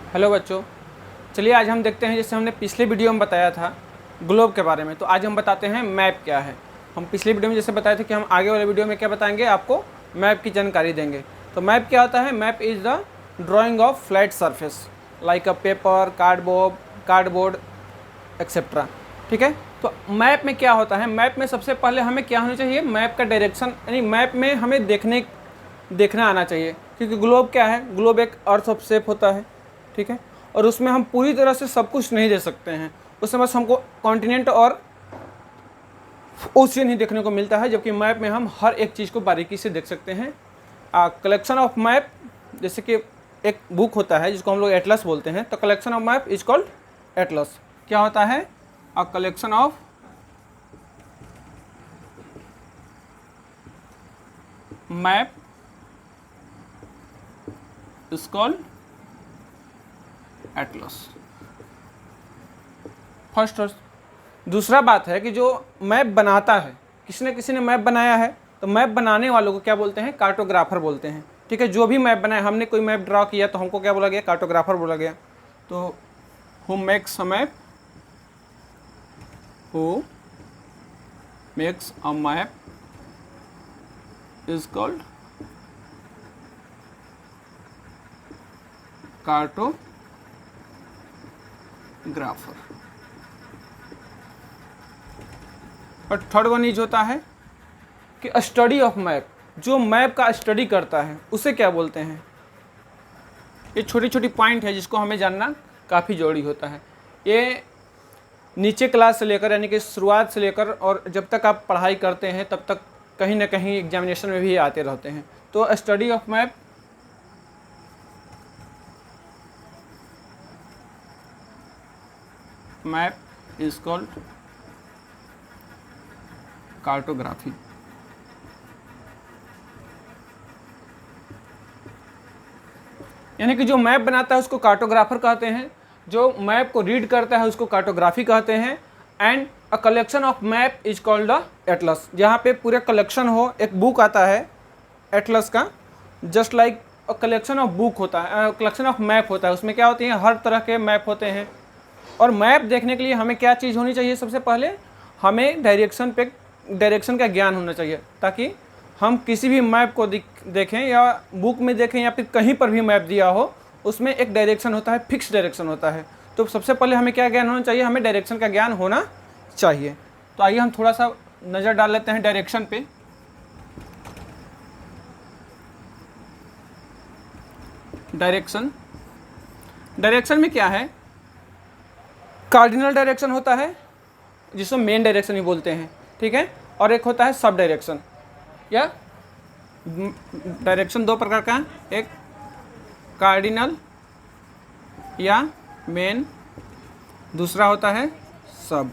Hello बच्चों, चलिए आज हम देखते हैं। जैसे हमने पिछले वीडियो में बताया था ग्लोब के बारे में, तो आज हम बताते हैं मैप क्या है। हम पिछले वीडियो में जैसे बताए थे कि हम आगे वाले वीडियो में क्या बताएंगे, आपको मैप की जानकारी देंगे। तो मैप क्या होता है? Map is the drying of flat surface like a paper, cardboard etcetera. ठीक है, तो मैप में क्या होता है? मैप में सबसे पहले हमें क्या होना चाहिए? मैप का डायरेक्शन, यानी मैप में हमें देखना आना चाहिए। क्योंकि ग्लोब क्या है? ग्लोब एक अर्थ ऑफ शेप होता है। ठीक है, और उसमें हम पूरी तरह से सब कुछ नहीं दे सकते हैं। उसमें बस हमको कॉन्टिनेंट और ओशियन ही देखने को मिलता है, जबकि मैप में हम हर एक चीज़ को बारीकी से देख सकते हैं। कलेक्शन ऑफ मैप, जैसे कि एक बुक होता है जिसको हम लोग एटलस बोलते हैं, तो collection of map is called Atlas. क्या होता है? A collection of map is called Atlas. First. दूसरा बात है कि जो मैप बनाता है, किसी ने मैप बनाया है, तो मैप बनाने वालों को क्या बोलते हैं? कार्टोग्राफर बोलते हैं। ठीक है, जो भी मैप बनाया, हमने कोई मैप ड्रा किया तो हमको क्या बोला गया? कार्टोग्राफर बोला गया। तो who makes a map, who makes a map is called cartographer. और थर्ड वन इज होता है कि स्टडी ऑफ मैप, जो मैप का स्टडी करता है उसे क्या बोलते हैं? ये छोटी छोटी पॉइंट है जिसको हमें जानना काफ़ी जरूरी होता है। ये नीचे क्लास से लेकर, यानी कि शुरुआत से लेकर और जब तक आप पढ़ाई करते हैं तब तक कहीं ना कहीं एग्जामिनेशन में भी आते रहते हैं। तो study of map is called cartography. यानी कि जो मैप बनाता है उसको कार्टोग्राफर कहते हैं, जो मैप को रीड करता है उसको कार्टोग्राफी कहते हैं। And a collection of map is called the Atlas. जहाँ पे पूरे कलेक्शन हो, एक बुक आता है एटलस का, just like a collection of book होता है, कलेक्शन ऑफ मैप होता है। उसमें क्या होती हैं? हर तरह के मैप होते हैं। और मैप देखने के लिए हमें क्या चीज़ होनी चाहिए? सबसे पहले हमें डायरेक्शन का ज्ञान होना चाहिए, ताकि हम किसी भी मैप को देखें या बुक में देखें या फिर कहीं पर भी मैप दिया हो, उसमें एक डायरेक्शन होता है, फिक्स डायरेक्शन होता है। तो सबसे पहले हमें क्या ज्ञान होना चाहिए? हमें डायरेक्शन का ज्ञान होना चाहिए। तो आइए हम थोड़ा सा नज़र डाल लेते हैं डायरेक्शन पे। डायरेक्शन में क्या है? कार्डिनल डायरेक्शन होता है जिसको मेन डायरेक्शन ही बोलते हैं। ठीक है, और एक होता है सब डायरेक्शन। या डायरेक्शन दो प्रकार का, एक कार्डिनल या मेन, दूसरा होता है सब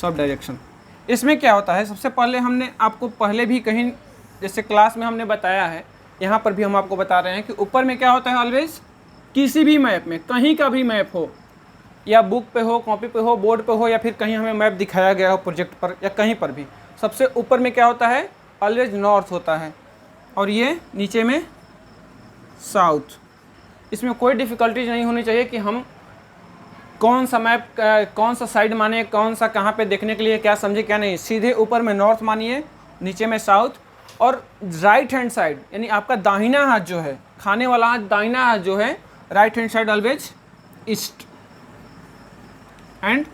डायरेक्शन। इसमें क्या होता है? सबसे पहले हमने आपको पहले भी कहीं जैसे क्लास में हमने बताया है, यहाँ पर भी हम आपको बता रहे हैं कि ऊपर में क्या होता है? ऑलवेज किसी भी मैप में, कहीं का भी मैप हो, या बुक पे हो, कॉपी पे हो, बोर्ड पे हो, या फिर कहीं हमें मैप दिखाया गया हो प्रोजेक्ट पर या कहीं पर भी, सबसे ऊपर में क्या होता है? ऑलवेज नॉर्थ होता है, और ये नीचे में साउथ। इसमें कोई डिफ़िकल्टीज नहीं होनी चाहिए कि हम कौन सा मैप, कौन सा साइड माने, कौन सा कहाँ पे देखने के लिए, क्या समझे क्या नहीं। सीधे ऊपर में नॉर्थ मानिए, नीचे में साउथ, और राइट हैंड साइड यानी आपका दाहिना हाथ जो है, खाने वाला हाथ, दाहिना हाथ जो है, right hand side always east, and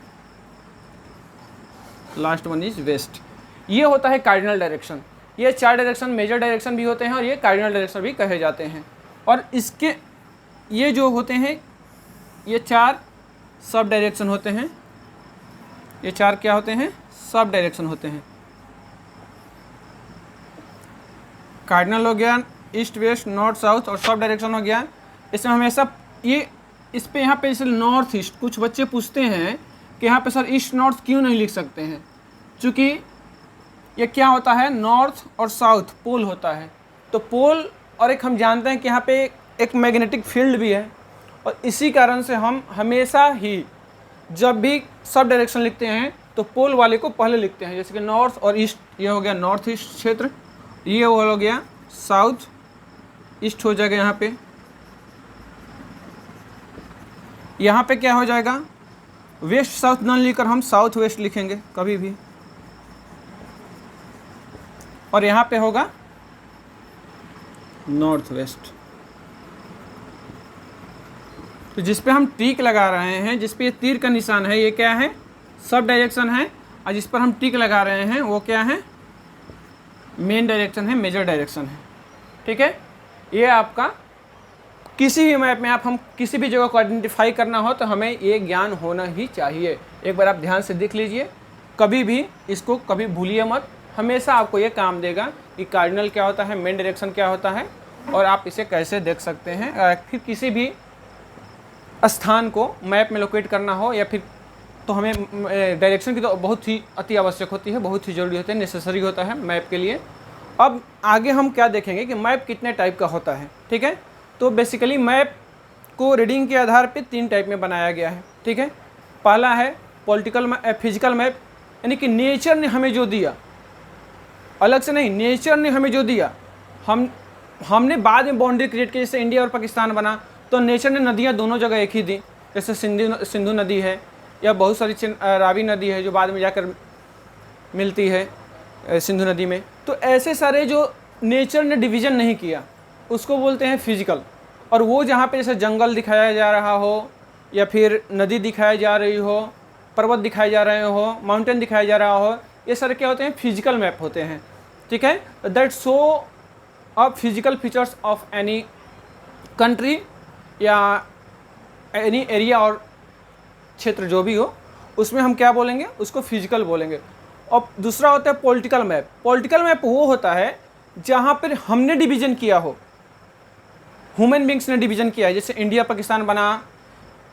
last one is west. ये होता है कार्डिनल डायरेक्शन। ये चार डायरेक्शन मेजर डायरेक्शन भी होते हैं और ये कार्डिनल डायरेक्शन भी कहे जाते हैं। और इसके ये जो होते हैं, ये चार सब डायरेक्शन होते हैं। ये चार क्या होते हैं? सब डायरेक्शन होते हैं। कार्डिनल हो गया, ईस्ट वेस्ट नॉर्थ साउथ, और सब डायरेक्शन हो गया। इसमें हमेशा ये इस पे यहाँ पे जैसे नॉर्थ ईस्ट, कुछ बच्चे पूछते हैं कि यहाँ पे सर ईस्ट नॉर्थ क्यों नहीं लिख सकते हैं? क्योंकि ये क्या होता है? नॉर्थ और साउथ पोल होता है। तो पोल, और एक हम जानते हैं कि यहाँ पे एक मैग्नेटिक फील्ड भी है, और इसी कारण से हम हमेशा ही जब भी सब डायरेक्शन लिखते हैं तो पोल वाले को पहले लिखते हैं। जैसे कि नॉर्थ और ईस्ट, ये हो गया नॉर्थ ईस्ट क्षेत्र, ये हो गया साउथ ईस्ट हो जाएगा। यहाँ पे क्या हो जाएगा, वेस्ट साउथ न लिखकर हम साउथ वेस्ट लिखेंगे कभी भी, और यहाँ पे होगा नॉर्थ वेस्ट। तो जिस पे हम टिक लगा रहे हैं, जिस पे ये तीर का निशान है, ये क्या है, सब डायरेक्शन है, और जिस पर हम टिक लगा रहे हैं वो क्या है, मेन डायरेक्शन है, मेजर डायरेक्शन है। ठीक है, ये आपका किसी भी मैप में हम किसी भी जगह को आइडेंटिफाई करना हो तो हमें ये ज्ञान होना ही चाहिए। एक बार आप ध्यान से देख लीजिए, कभी भी इसको कभी भूलिए मत, हमेशा आपको ये काम देगा कि कार्डिनल क्या होता है, मेन डायरेक्शन क्या होता है, और आप इसे कैसे देख सकते हैं। फिर किसी भी स्थान को मैप में लोकेट करना हो या फिर, तो हमें डायरेक्शन की तो बहुत ही अति आवश्यक होती है, बहुत ही ज़रूरी होती है, नेसेसरी होता है मैप के लिए। अब आगे हम क्या देखेंगे कि मैप कितने टाइप का होता है। ठीक है, तो बेसिकली मैप को रीडिंग के आधार पे 3 टाइप में बनाया गया है। ठीक है, पहला है फिजिकल मैप, यानी कि नेचर ने हमें जो दिया, अलग से नहीं, नेचर ने हमें जो दिया, हमने बाद में बाउंड्री क्रिएट की। जैसे इंडिया और पाकिस्तान बना तो नेचर ने नदियाँ दोनों जगह एक ही दी, जैसे सिंधु नदी है, या बहुत सारी रावी नदी है जो बाद में जाकर मिलती है सिंधु नदी में। तो ऐसे सारे जो नेचर ने डिवीज़न नहीं किया उसको बोलते हैं फिजिकल। और वो जहाँ पे जैसे जंगल दिखाया जा रहा हो, या फिर नदी दिखाई जा रही हो, पर्वत दिखाए जा रहे हो, माउंटेन दिखाया जा रहा हो, ये सारे क्या होते हैं, फिजिकल मैप होते हैं। ठीक है, that show a physical features of any country या एनी एरिया और क्षेत्र जो भी हो, उसमें हम क्या बोलेंगे, उसको फिजिकल बोलेंगे। और दूसरा होता है पॉलिटिकल मैप। पॉलिटिकल मैप वो होता है जहाँ पर हमने डिवीज़न किया हो, ह्यूमन बींग्स ने डिवीज़न किया है। जैसे इंडिया पाकिस्तान बना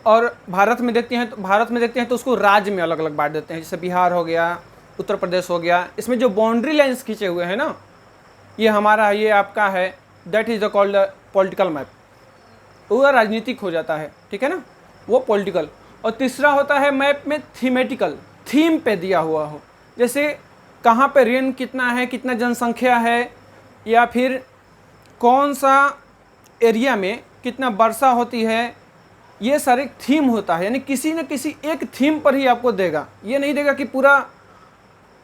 और भारत में देखते हैं तो उसको राज्य में अलग अलग बांट देते हैं। जैसे बिहार हो गया, उत्तर प्रदेश हो गया, इसमें जो बाउंड्री लाइन्स खींचे हुए हैं ना, ये हमारा, ये आपका है, that is the called political map. वो राजनीतिक हो जाता है। ठीक है ना, वो पॉलिटिकल। और तीसरा होता है मैप में थीमेटिकल, थीम पे दिया हुआ हो, जैसे कहाँ पे रेन कितना है, कितना जनसंख्या है, या फिर कौन सा एरिया में कितना वर्षा होती है, ये सारे थीम होता है। यानी किसी न किसी एक थीम पर ही आपको देगा, ये नहीं देगा कि पूरा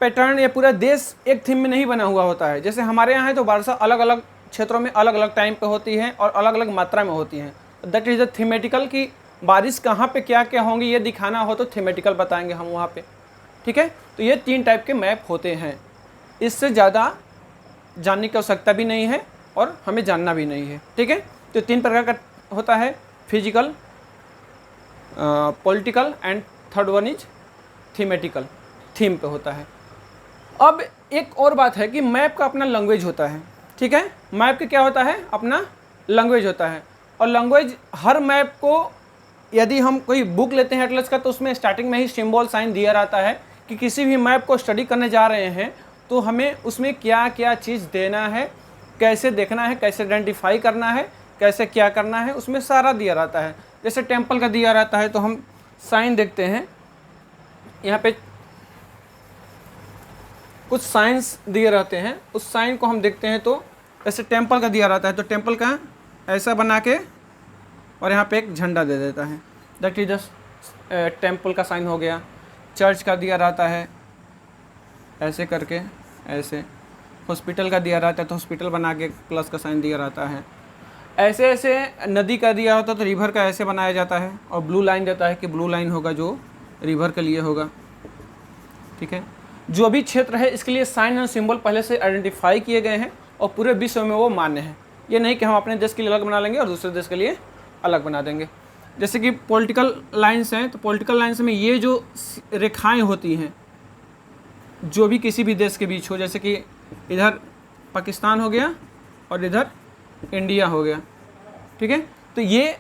पैटर्न या पूरा देश एक थीम में नहीं बना हुआ होता है। जैसे हमारे यहाँ है तो वर्षा अलग अलग क्षेत्रों में अलग अलग टाइम पे होती है और अलग अलग मात्रा में होती है। दैट इज़ द थीमेटिकल, की बारिश कहाँ पे क्या क्या होंगी ये दिखाना हो तो थीमेटिकल बताएंगे हम वहाँ पे। ठीक है, तो ये 3 टाइप के मैप होते हैं, इससे ज़्यादा जानने की आवश्यकता भी नहीं है और हमें जानना भी नहीं है। ठीक है, तो 3 प्रकार का होता है, physical, political and third one is thematical, theme पे होता है। अब एक और बात है कि मैप का अपना लैंग्वेज होता है। ठीक है, मैप का क्या होता है, अपना लैंग्वेज होता है। और लैंग्वेज, हर मैप को यदि हम कोई बुक लेते हैं एटलस का, तो उसमें स्टार्टिंग में ही सिंबल साइन दिया रहता है कि किसी भी मैप को स्टडी करने जा रहे हैं तो हमें उसमें क्या क्या चीज़ देना है, कैसे देखना है, कैसे आइडेंटिफाई करना है, कैसे क्या करना है, उसमें सारा दिया रहता है। जैसे टेंपल का दिया रहता है तो हम साइन देखते हैं, यहाँ पे कुछ साइंस दिए रहते हैं, उस साइन को हम देखते हैं। तो जैसे टेंपल का दिया रहता है तो टेंपल का ऐसा बना के और यहाँ पे एक झंडा दे देता है, दैट इज जस्ट टेंपल का साइन हो गया। चर्च का दिया रहता है ऐसे करके, ऐसे। हॉस्पिटल का दिया रहता है तो हॉस्पिटल बना के प्लस का साइन दिया रहता है। ऐसे ऐसे नदी का दिया होता तो रिवर का ऐसे बनाया जाता है, और ब्लू लाइन देता है कि ब्लू लाइन होगा जो रिवर के लिए होगा। ठीक है, जो भी क्षेत्र है इसके लिए साइन एंड सिंबल पहले से आइडेंटिफाई किए गए हैं और पूरे विश्व में वो मान्य है। ये नहीं कि हम अपने देश के लिए अलग बना लेंगे और दूसरे देश के लिए अलग बना देंगे। जैसे कि पॉलिटिकल लाइन्स हैं, तो पॉलिटिकल लाइन्स में ये जो रेखाएं होती हैं जो भी किसी भी देश के बीच हो, जैसे कि इधर पाकिस्तान हो गया और इधर इंडिया हो गया। ठीक है, तो ये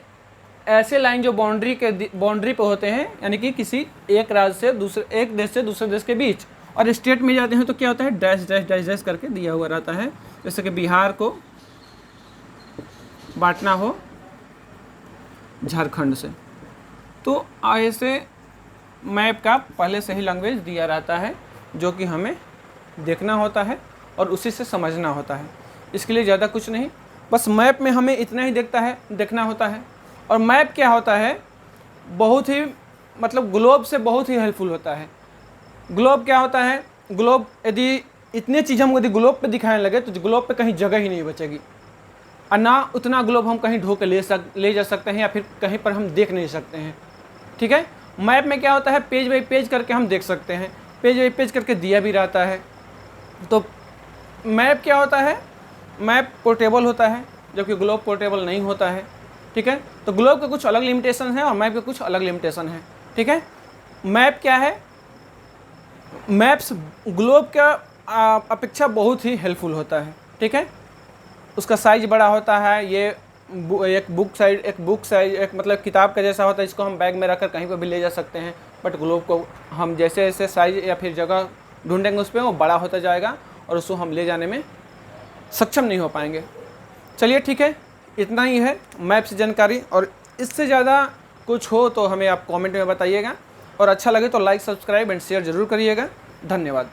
ऐसे लाइन जो बाउंड्री पे होते हैं, यानी कि किसी एक राज्य से दूसरे, एक देश से दूसरे देश के बीच। और स्टेट में जाते हैं तो क्या होता है, डैश डैश डैश डैश करके दिया हुआ रहता है। जैसे कि बिहार को बांटना हो झारखंड से, तो ऐसे मैप का पहले से ही लैंग्वेज दिया रहता है जो कि हमें देखना होता है और उसी से समझना होता है। इसके लिए ज़्यादा कुछ नहीं, बस मैप में हमें इतना ही देखना होता है। और मैप क्या होता है, बहुत ही मतलब ग्लोब से बहुत ही हेल्पफुल होता है। ग्लोब क्या होता है, ग्लोब यदि इतने चीज़ हम यदि ग्लोब पे दिखाने लगे तो ग्लोब पे कहीं जगह ही नहीं बचेगी, और ना उतना ग्लोब हम कहीं ढो के ले जा सकते हैं या फिर कहीं पर हम देख नहीं सकते हैं। ठीक है, मैप में क्या होता है, पेज बाई पेज करके हम देख सकते हैं, पेज बाई पेज करके दिया भी रहता है। तो मैप क्या होता है, मैप पोर्टेबल होता है, जबकि ग्लोब पोर्टेबल नहीं होता है। ठीक है, तो ग्लोब के कुछ अलग लिमिटेशन है और मैप के कुछ अलग लिमिटेशन है। ठीक है, मैप क्या है, मैप्स ग्लोब का अपेक्षा बहुत ही हेल्पफुल होता है। ठीक है, उसका साइज बड़ा होता है, ये एक बुक साइज एक मतलब किताब का जैसा होता है, इसको हम बैग में रखकर कहीं पर भी ले जा सकते हैं। बट ग्लोब को हम जैसे जैसे साइज या फिर जगह ढूंढेंगे उस पर वो बड़ा होता जाएगा और उसको हम ले जाने में सक्षम नहीं हो पाएंगे। चलिए ठीक है, इतना ही है मैप से जानकारी, और इससे ज़्यादा कुछ हो तो हमें आप कमेंट में बताइएगा, और अच्छा लगे तो लाइक, सब्सक्राइब एंड शेयर ज़रूर करिएगा। धन्यवाद।